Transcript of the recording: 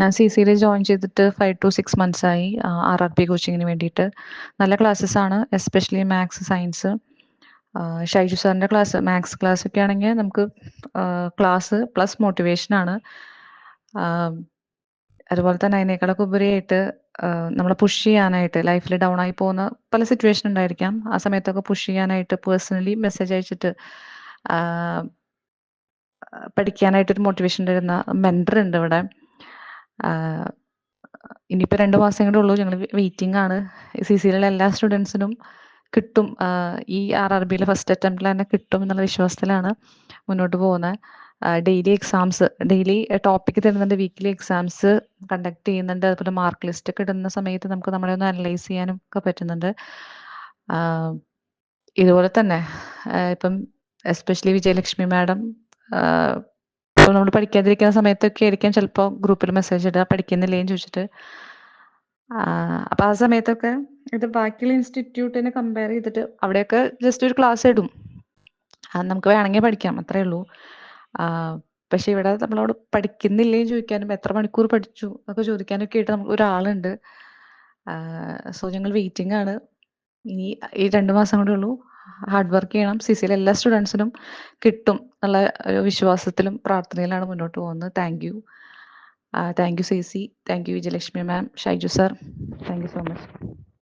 ഞാൻ CC join ചെയ്തിട്ട് 5 to 6 months ആയി. RRB കോച്ചിങ്ങിന് വേണ്ടിയിട്ട്. നല്ല ക്ലാസ്സസ് ആണ്. Especially maths, science. ഷൈജു സാറിൻ്റെ ക്ലാസ്, മാത്സ് ക്ലാസ് ഒക്കെ ആണെങ്കിൽ നമുക്ക് ക്ലാസ് പ്ലസ് മോട്ടിവേഷൻ ആണ്. അതുപോലെ തന്നെ അതിനേക്കാളൊക്കെ ഉപരിയായിട്ട് നമ്മളെ പുഷ് ചെയ്യാനായിട്ട്, ലൈഫിൽ ഡൗൺ ആയി പോകുന്ന പല സിറ്റുവേഷൻ ഉണ്ടായിരിക്കാം. ആ സമയത്തൊക്കെ പുഷ് ചെയ്യാനായിട്ട് പേഴ്സണലി മെസ്സേജ് അയച്ചിട്ട് പഠിക്കാനായിട്ടൊരു മോട്ടിവേഷൻ തരുന്ന മെൻറ്റർ ഉണ്ട് ഇവിടെ. ഇനിയിപ്പോൾ 2 മാസം കൂടെ ഉള്ളൂ. ഞങ്ങൾ വെയിറ്റിംഗ് ആണ്. CCയിലുള്ള എല്ലാ സ്റ്റുഡൻസിനും കിട്ടും. ഈ RRBയിലെ ഫസ്റ്റ് അറ്റംപ്റ്റിൽ തന്നെ കിട്ടും എന്നുള്ള വിശ്വാസത്തിലാണ് മുന്നോട്ട് പോകുന്നത്. ഡെയിലി എക്സാംസ്, ഡെയിലി ടോപ്പിക്ക് തരുന്നുണ്ട്, വീക്കിലി എക്സാംസ് കണ്ടക്ട് ചെയ്യുന്നുണ്ട്. അതുപോലെ മാർക്ക് ലിസ്റ്റ് ഒക്കെ ഇടുന്ന സമയത്ത് നമുക്ക് നമ്മളെ ഒന്ന് അനലൈസ് ചെയ്യാനും ഒക്കെ പറ്റുന്നുണ്ട്. ഇതുപോലെ തന്നെ ഇപ്പം എസ്പെഷ്യലി വിജയലക്ഷ്മി മാഡം ഇപ്പോൾ നമ്മൾ പഠിക്കാതിരിക്കുന്ന സമയത്തൊക്കെ ആയിരിക്കാം ചിലപ്പോൾ ഗ്രൂപ്പിൽ മെസ്സേജ് ഇടുക, പഠിക്കുന്നില്ലേന്ന് ചോദിച്ചിട്ട്. അപ്പോൾ ആ സമയത്തൊക്കെ ഇത് ബാക്കിയുള്ള ഇൻസ്റ്റിറ്റ്യൂട്ടിനെ കമ്പയർ ചെയ്തിട്ട് അവിടെയൊക്കെ ജസ്റ്റ് ഒരു ക്ലാസ് ഇടും, അത് നമുക്ക് വേണമെങ്കിൽ പഠിക്കാം, അത്രേ ഉള്ളൂ. പക്ഷെ ഇവിടെ നമ്മളോട് പഠിക്കുന്നില്ലേന്ന് ചോദിക്കാനും എത്ര മണിക്കൂർ പഠിച്ചു എന്നൊക്കെ ചോദിക്കാനൊക്കെ ആയിട്ട് നമുക്ക് ഒരാളുണ്ട്. സോ ഞങ്ങൾ വെയിറ്റിംഗ് ആണ്. ഇനി ഈ 2 മാസം കൂടെ ഉള്ളൂ. ഹാർഡ് വർക്ക് ചെയ്യണം. CCയിലെ എല്ലാ സ്റ്റുഡൻസിനും കിട്ടും എന്നുള്ള ഒരു വിശ്വാസത്തിലും പ്രാർത്ഥനയിലാണ് മുന്നോട്ട് പോകുന്നത്. Thank you. Thank you CC, thank you Vijayalakshmi ma'am, Shaiju sir, thank you so much.